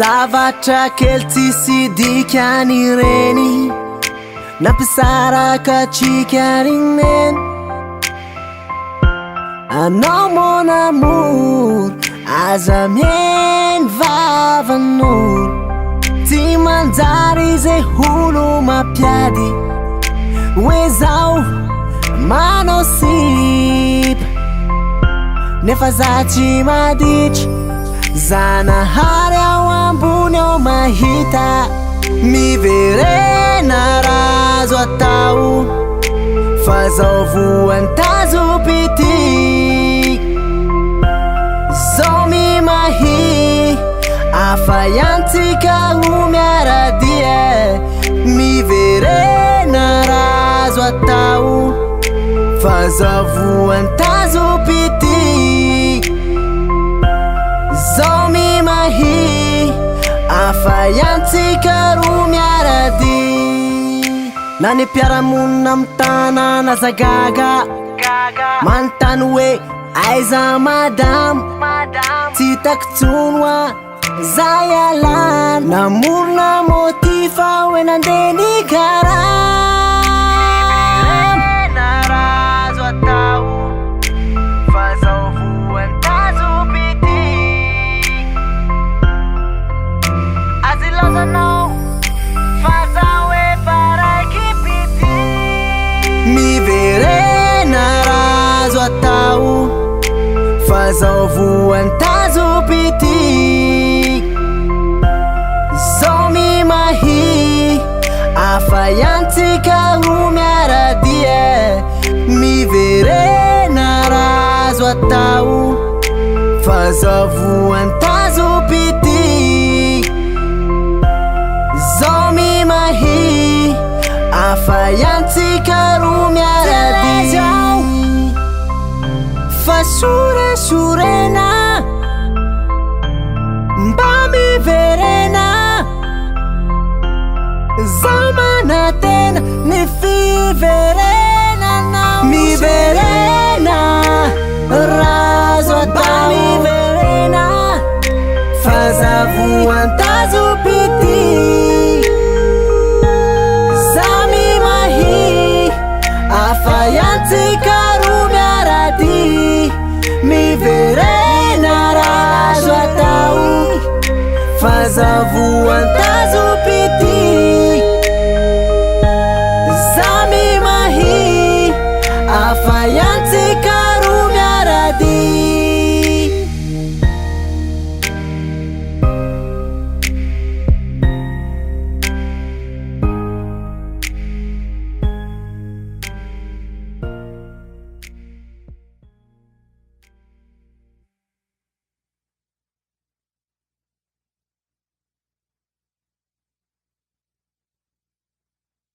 zavatra kely tsisy dikany reny nampisaraka atsika rineny anao mon amour aza mieny vavan'olo tsy manjary zay olo mampiady hoe zao manao sipa nefa za tsy maditry zanahary ao ambony ao mahita miverena razo atao fa zao voany tazopity zao mimahy afa yantsika ho miaradia miverena razo atao fa zao voany tazopity zao mimahy afa yantsika ro miarady na ny mpiaramonina mitanana zagaga manontany hoe aiza madamo tsy takitsonoa zay alana namorona motifa hoe nandeha ny karana razo atao fa zao voany tazopity azy lazanao fa zao efa raiky pity miverena razo atao fa zao voany tazopity zao mimahy afa yantsika ho miaradia miverena razo atao fa zao voany tazopity zao mimahy afa yantsika ro miaradia fa soresorena mba miverena zao manatena ny fiverenana miverena razo atao miverena fa zao voany tazopity zao mimahy afa yantsika ro miarady miverena razo atao fa zao voany